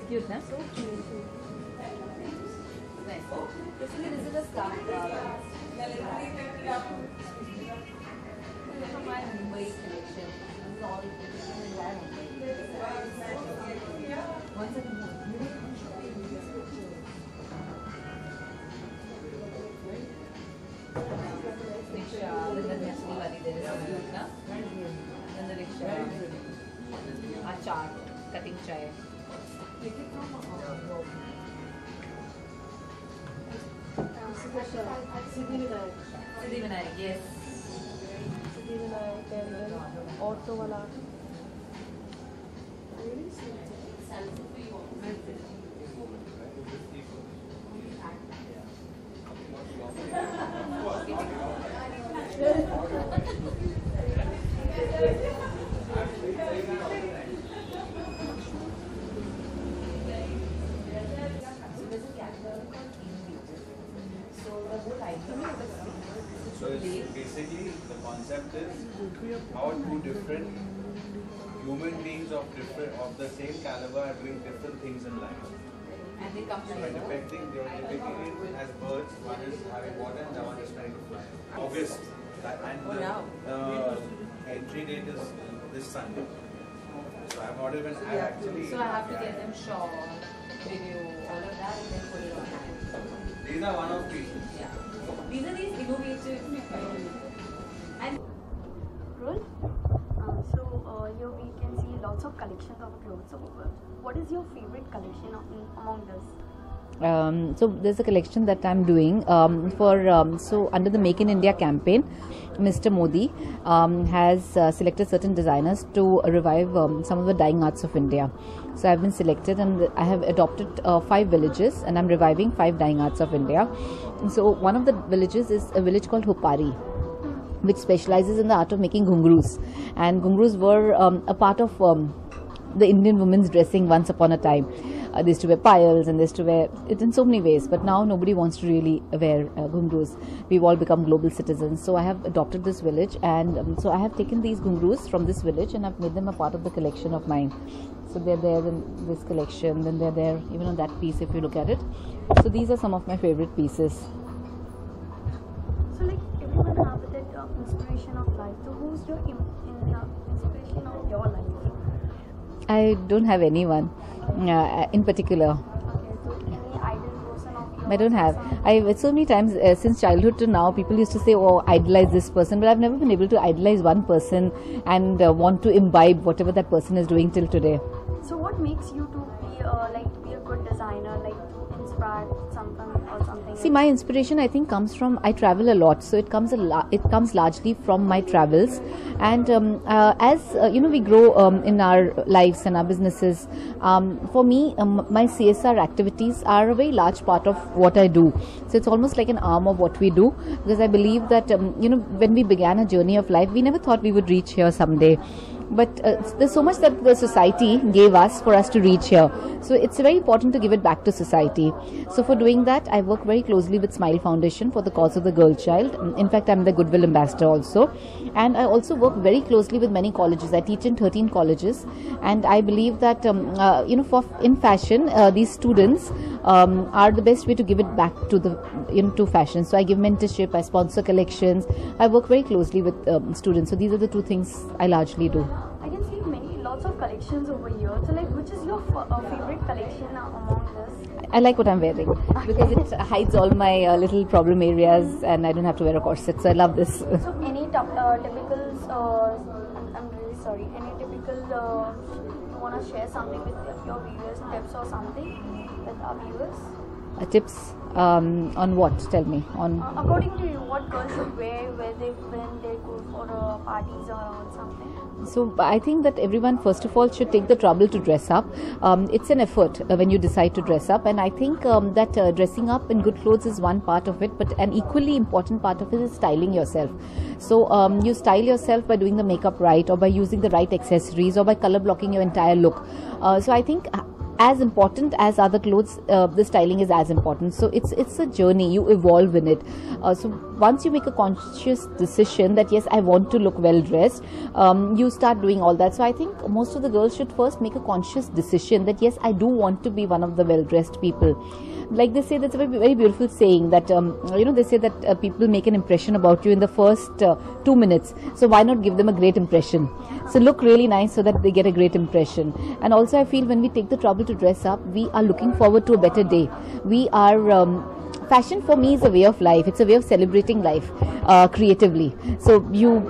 Cute, na? So cute. Nice. Basically, this is a scarf. From my Mumbai collection. This is all one second. Rickshaw. Then the Nestle wali there is na. Then the rickshaw. Achar, cutting chai. Siddhivinayak, yes. Siddhivinayak and auto wala. So it's basically the concept is how two different human beings of the same caliber are doing different things in life. And they come So they are depicting it as birds. One is having water and the one is trying to fly. August, and the entry date is this Sunday. So I'm ordered when I actually. So I have to get them shot, video, all of that, and then put it on hand. These are one of these. Yeah. These are these innovative and Roll. So here we can see lots of collections of clothes. So what is your favorite collection among this? So there's a collection that I'm doing so under the Make in India campaign. Mr. Modi has selected certain designers to revive some of the dying arts of India. So I've been selected and I have adopted 5 villages and I'm reviving 5 dying arts of India. And so one of the villages is a village called Hupari, which specializes in the art of making ghungroos. And ghungroos were a part of the Indian women's dressing once upon a time. They used to wear payals and they used to wear it in so many ways, but now nobody wants to really wear ghungroos. We've all become global citizens. So I have adopted this village and so I have taken these ghungroos from this village and I've made them a part of the collection of mine. So they're there in this collection, then they're there even on that piece if you look at it. So these are some of my favorite pieces. So like everyone have that inspiration of life. So who's your inspiration of your life? I don't have anyone in particular. Okay, so any idol person of yours? I don't have. So many times since childhood to now, people used to say, "Oh, idolize this person," but I've never been able to idolize one person and want to imbibe whatever that person is doing till today. So what makes you to be a good designer, like to inspire something or something? See, my inspiration I think comes from, I travel a lot, so it comes largely from my travels, and as we grow in our lives and our businesses. For me, my CSR activities are a very large part of what I do. So it's almost like an arm of what we do, because I believe that when we began a journey of life, we never thought we would reach here someday. But there's so much that the society gave us for us to reach here. So it's very important to give it back to society. So for doing that, I work very closely with Smile Foundation for the cause of the girl child. In fact, I'm the Goodwill Ambassador also. And I also work very closely with many colleges. I teach in 13 colleges. And I believe that, in fashion, these students are the best way to give it back to to fashion. So I give mentorship, I sponsor collections. I work very closely with students. So these are the 2 things I largely do. I can see lots of collections over here. So like, which is your favorite collection among this? I like what I'm wearing because it hides all my little problem areas and I don't have to wear a corset. So I love this. So any typical, I'm really sorry, any typical, you want to share something with your viewers, tips or something with our viewers? Tips on what? Tell me. On According to you, what girls should wear when they go for parties or something? So I think that everyone first of all should take the trouble to dress up. It's an effort when you decide to dress up, and I think that dressing up in good clothes is one part of it, but an equally important part of it is styling yourself. So you style yourself by doing the makeup right, or by using the right accessories, or by color blocking your entire look. So I think as important as other clothes, the styling is as important. So it's a journey. You evolve in it. So once you make a conscious decision that yes, I want to look well dressed, you start doing all that. So I think most of the girls should first make a conscious decision that yes, I do want to be one of the well dressed people. Like they say, that's a very, very beautiful saying that they say that people make an impression about you in the first 2 minutes. So why not give them a great impression? So look really nice so that they get a great impression. And also I feel when we take the trouble to dress up, we are looking forward to a better day. We are fashion for me is a way of life. It's a way of celebrating life creatively. So you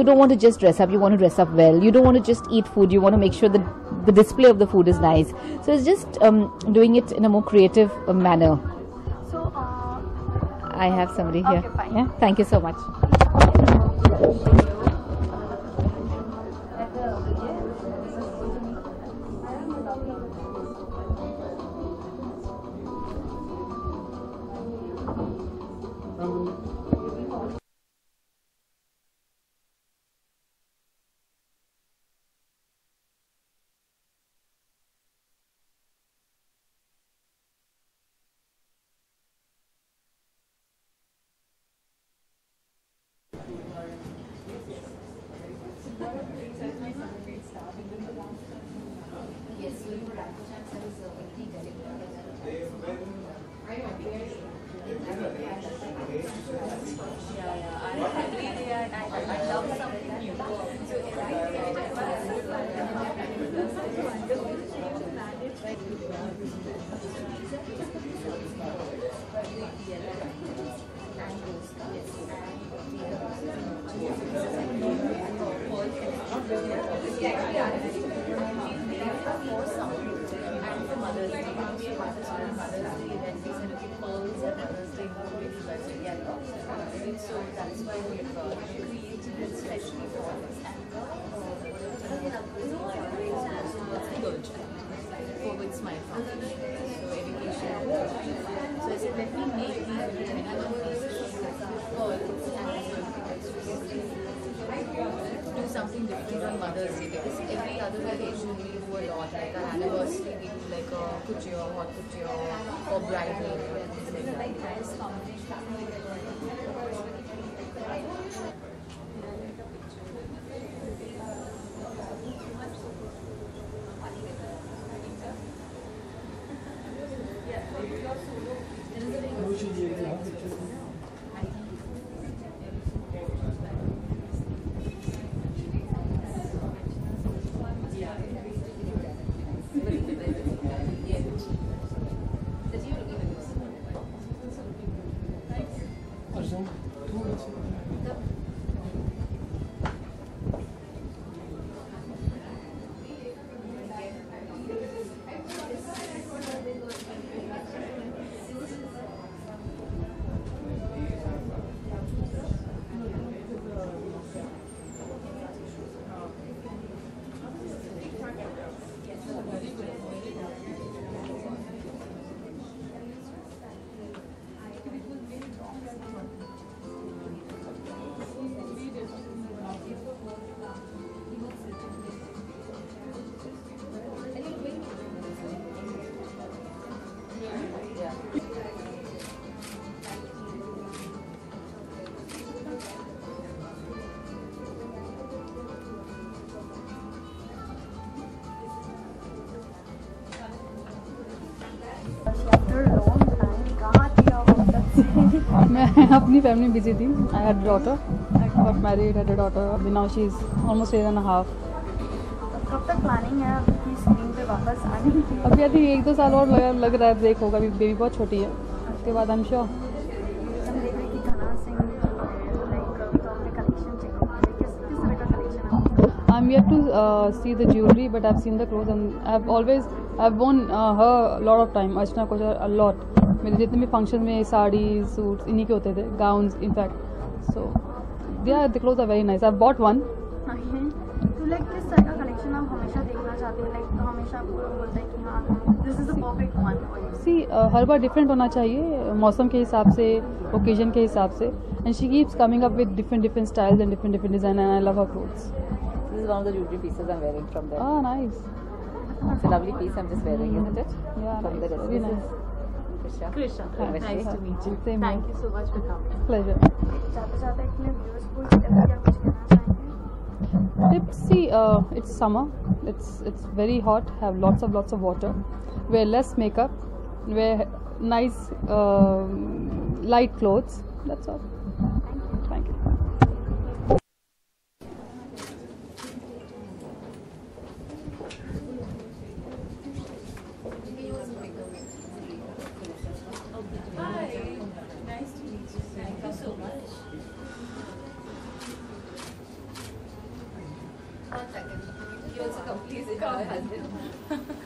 don't want to just dress up. You want to dress up well. You don't want to just eat food. You want to make sure that the display of the food is nice. So it's just doing it in a more creative manner. So I have somebody here. Okay, fine. Yeah. Thank you so much. I love something new. So that's why we've created it especially for this good for with Smile Foundation. So education. So I said let me make these 21 pieces do something different on Mother's Day, because every other occasion we do a lot, like our anniversary we do like a couture, hot couture, or bridal, and things like that. मैं अपनी family busy थी. I had a daughter. I got married, had a daughter. Now she is almost 1.5 years. कब तक planning है आपकी screen पे वापस आने की? अभी आई थिंक 1-2 साल और लग रहा है ब्रेक होगा. अभी बेबी बहुत छोटी है. उसके बाद आई एम श्योर. हम देख रहे हैं कि धना सिंह लाइक तो हमने कलेक्शन चेक किया. किस तरह का कलेक्शन है? I am yet to see the jewelry, but I've seen the clothes and I've always I've worn her a lot of time, Archana Kochhar a lot. मेरे जितने भी फंक्शन में साड़ी सूट्स इन्हीं के होते थे, gowns in fact. So the clothes are very nice. I've bought one. तो like किस तरह का कलेक्शन आप हमेशा देखना चाहते हैं? लाइक हमेशा आपको बोलते हैं कि हाँ this is the perfect one for you. See हर बार डिफरेंट होना चाहिए मौसम के हिसाब से, ओकेजन के हिसाब से. And she keeps coming up with different styles and different design and I love her clothes. This is one of the jewelry pieces I'm wearing from there. Oh, nice. It's a lovely piece I'm just wearing, isn't it? Yeah, From nice. the Very This nice. is Krisha, nice to meet you. Same Thank here. you so much for coming. Pleasure. जाते जाते अपने viewers को इस तरह क्या कुछ कहना चाहेंगे? Tips, see, it's summer. It's very hot. Have lots of water. Wear less makeup. Wear nice light clothes. That's all. Thank you.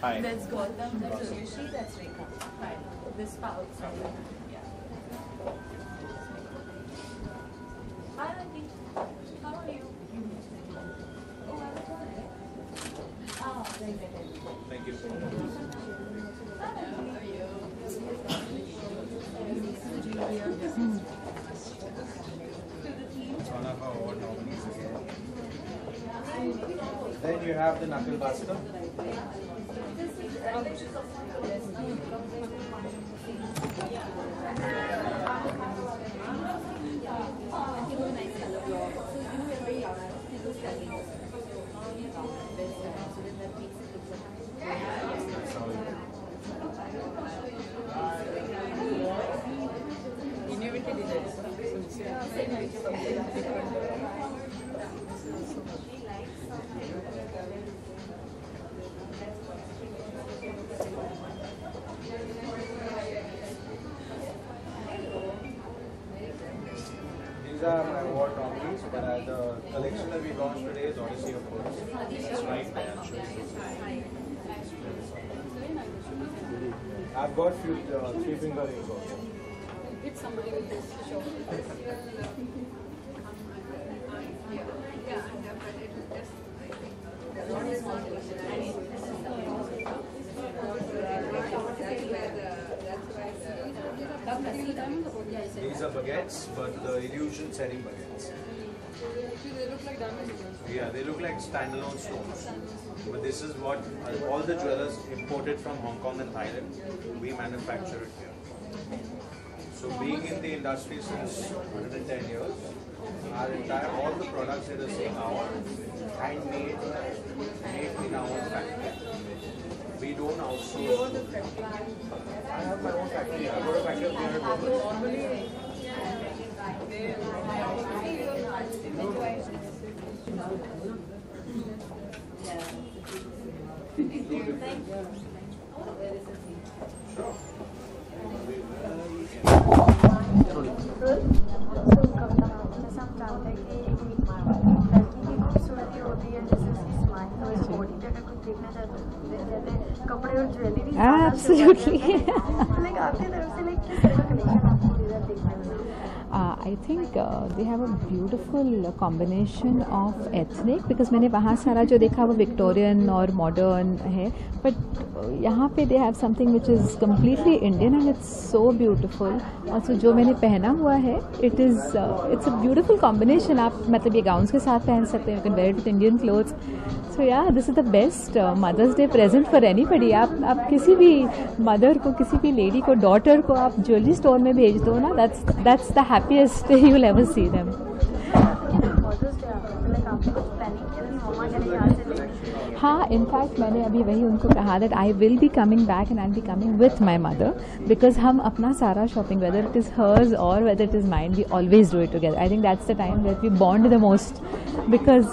Hi. Let's go. That's Rishi, that's Rekha. Hi. This far outside. Yeah. Hi, Auntie. How are you? Oh, I'm fine. Oh, right. Thank you. It's one of our award nominees again. Then you have the knuckle buster. These are my award nominees, but the collection that we launched today is Odyssey of Course. It's right there. I'll show you. I've got few 3-finger rings also. Hit somebody with this show. These are baguettes, but the illusion setting baguettes. They look like diamonds. Yeah, they look like standalone stones. But this is what all the jewelers imported from Hong Kong and Thailand. We manufacture it here. So being in the industry since 110 years, all the products that are seeing are handmade, made in our own factory. We don't outsource. I have my own factory. I've got a factory of 300 workers. कपड़े और jewellery Absolutely. Like आपकी तरफ से like किस तरह का collection आपको इधर देखने में मिला? I think they have a beautiful combination of ethnic because मैंने वहाँ सारा जो देखा वो विक्टोरियन और मॉडर्न है, but यहाँ पे they have something which is completely Indian and it's so beautiful. Also जो मैंने पहना हुआ है it's a beautiful combination. आप मतलब ये गाउन्स के साथ पहन सकते हैं, you can wear it with Indian clothes. So yeah, this is the best Mother's Day present for anybody. आप किसी भी मदर को, किसी भी लेडी को, डॉटर को आप ज्वेलरी स्टोर में भेज दो ना, that's the happiest you will ever see them. हाँ, इनफैक्ट मैंने अभी वही उनको कहा that I will be coming back and I be coming with my mother because हम अपना सारा shopping whether it is hers और whether it is mind we always do it together. I think that's the time that we bond the most because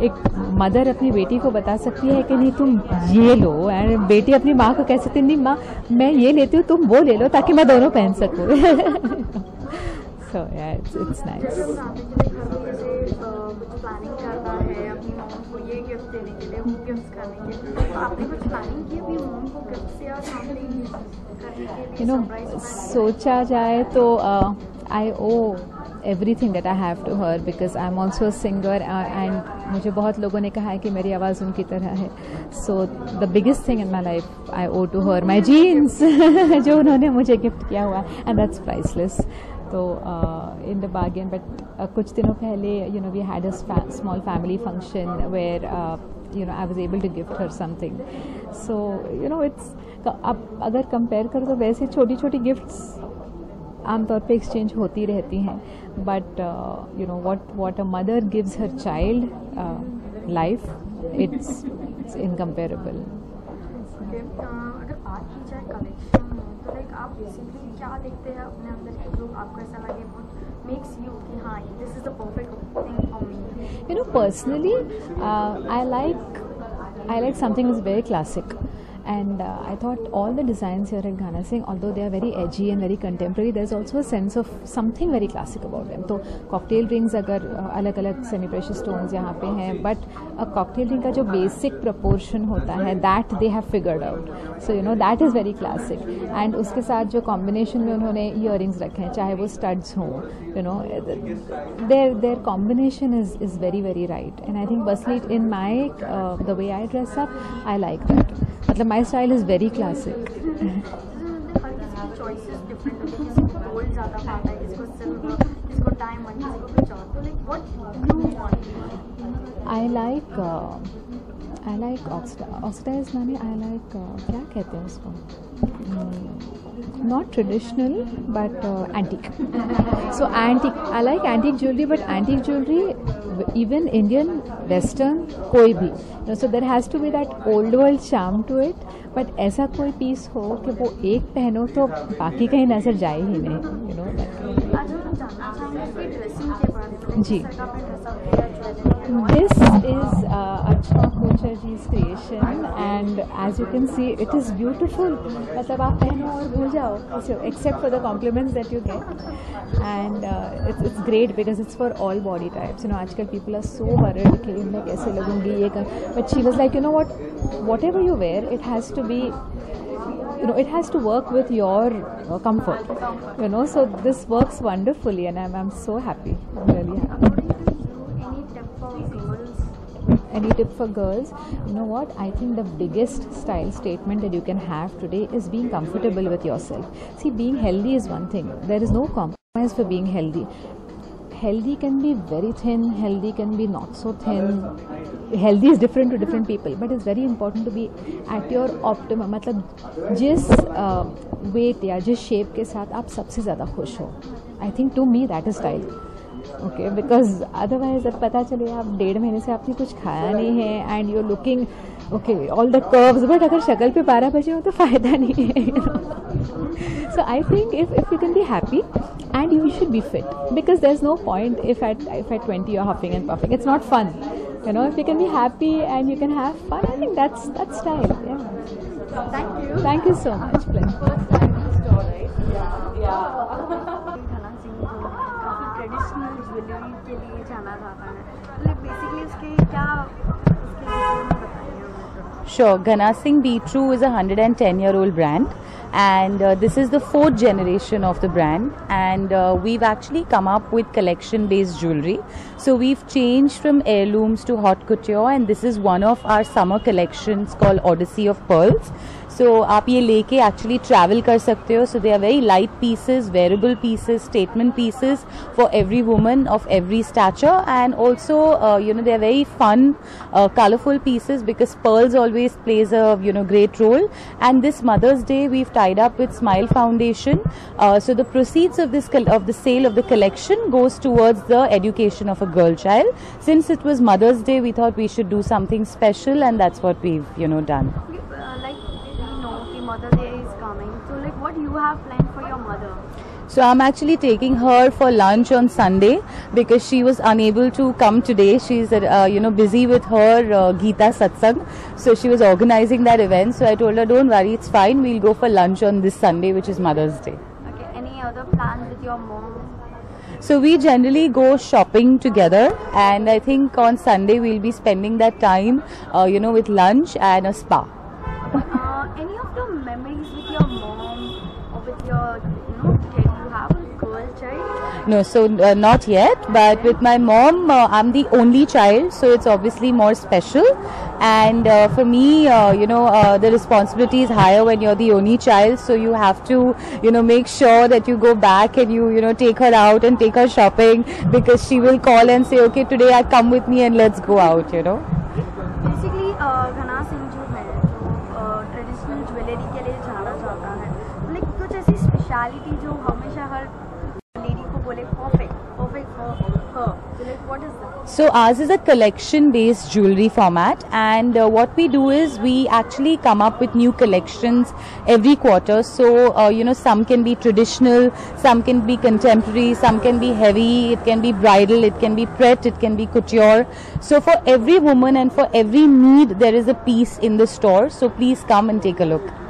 एक mother अपनी बेटी को बता सकती है कि नहीं तुम ये लो, एंड बेटी अपनी माँ को कह सकती है नहीं माँ मैं ये लेती हूँ तुम वो ले लो ताकि मैं दोनों पहन सकूँ. So So yeah, it's nice. जब हम आते थे हर कोई से कुछ प्लानिंग करता है अपनी मॉम को ये गिफ्ट देने के लिए, वो गिफ्ट करने के लिए, तो आपने कुछ प्लानिंग की अपनी मॉम को गिफ्ट या समथिंग करने के लिए? सोचा जाए तो I owe everything that I have to her because I'm also a singer and मुझे बहुत लोगों ने कहा है कि मेरी आवाज़ उनकी तरह है. So the biggest thing in my life I owe to her my jeans जो उन्होंने मुझे गिफ्ट किया हुआ, and that's priceless. तो in the bargain, but कुछ दिनों पहले we had a small family function where I was able to gift her something. So it's अब अगर कंपेयर करो तो वैसे छोटी छोटी गिफ्ट्स आमतौर पे एक्सचेंज होती रहती हैं, but what a mother gives her child life, it's incomparable. अगर बात की जाए कलेक्शन में, तो लाइक आप बेसिकली क्या देखते हैं अपने अंदर के जो आपको ऐसा लगे वो मेक्स यू कि हाँ this is the perfect thing for me? Personally, I like something that's very classic. And I thought all the designs here at Ghana Singh, although they are very edgy and very contemporary, there's also a sense of something very classic about them. So cocktail rings अगर अलग-अलग semi precious stones यहाँ पे हैं, but a cocktail ring का जो basic proportion होता है, that they have figured out. So that is very classic. And उसके साथ जो combination में उन्होंने earrings रखे हैं, चाहे वो studs हों, their combination is very very right. And I think personally in my the way I dress up, I like that. मतलब my style is very classic. हर किसी की चॉइसेस डिफरेंट होती है, किसी को गोल्ड ज़्यादा पाता है, किसी को सिल्वर, किसी को डायमंड, किसी को कुछ और. तो like what you want? I like oxidized माने I like क्या कहते हैं उसको, not traditional but antique. So antique, I like antique jewelry, but antique jewelry even Indian, Western, कोई भी, so there has to be that old world charm to it. But ऐसा कोई piece हो कि वो एक पहनो तो बाकी कहीं नजर जाए ही नहीं, आज हम जानना चाहेंगे ड्रेसिंग के बारे में. जी. This is Archana Kochhar ji's creation, and as you can see, it is beautiful. मतलब आप पहनो और भूल जाओ, except for the compliments that you get, and it's great because it's for all body types. आजकल people are so worried कि मैं कैसे लगूंगी ये कर, but she was like, whatever you wear, it has to be, it has to work with your comfort. So this works wonderfully, and I'm so happy. I'm really happy. Any tip for girls? You know what? I think the biggest style statement that you can have today is being comfortable with yourself. See, being healthy is one thing. There is no compromise for being healthy. Healthy can be very thin, healthy can be not so thin. Healthy is different to different people, but it's very important to be at your optimum. मतलब जिस weight या जिस shape के साथ आप सबसे ज़्यादा खुश हो. I think to me that is style. Okay, because otherwise अब पता चले आप 1.5 महीने से आपने कुछ खाया नहीं है and you're looking all the curves, but अगर शक्ल पे 12 बजे हो तो फ़ायदा नहीं है. So I think if you can be happy and you should be fit, because there's no point if at 20 you're huffing and puffing. It's not fun. If you can be happy and you can have fun, I think that's style. Yeah. Thank you so much. Pleasure. Traditional jewellery के लिए जाना जाता है, तो basically उसके बताइए. Sure. Ghana Singh Be True is a 110-year-old brand, and this is the 4th generation of the brand, and we've actually come up with collection-based jewelry. So we've changed from heirlooms to haute couture, and this is one of our summer collections called Odyssey of Pearls. So आप ये लेके actually travel कर सकते हो. So they are very light pieces, wearable pieces, statement pieces for every woman of every stature, and also they are very fun, colorful pieces because pearls always plays a great role. And this Mother's Day we've tied up with Smile Foundation. So the proceeds of the sale of the collection goes towards the education of a girl child. Since it was Mother's Day, we thought we should do something special, and that's what we've done. Mother Day is coming, so like what you have planned for your mother? So I'm actually taking her for lunch on Sunday because she was unable to come today. She's busy with her Gita Satsang, so she was organizing that event. So I told her, don't worry, it's fine, we'll go for lunch on this Sunday, which is Mother's Day. Okay, any other plans with your mom? So we generally go shopping together, and I think on Sunday we'll be spending that time, with lunch and a spa. Any of the memories with your mom or with your, kid? You have a girl child? No, so not yet, but with my mom, I'm the only child, so it's obviously more special. And for me, the responsibility is higher when you're the only child, so you have to, make sure that you go back and you take her out and take her shopping, because she will call and say, okay, today I come with me and let's go out, Basically, घना सिंह जो है traditional jewellery के लिए जाना जाता है, like कुछ ऐसी स्पेशलिटी जो हमेशा हर लेडी को बोले perfect for her. So like what is that? So ours is a collection-based jewelry format, and what we do is we actually come up with new collections every quarter. So some can be traditional, some can be contemporary, some can be heavy, it can be bridal, it can be pret, it can be couture. So for every woman and for every need, there is a piece in the store. So please come and take a look.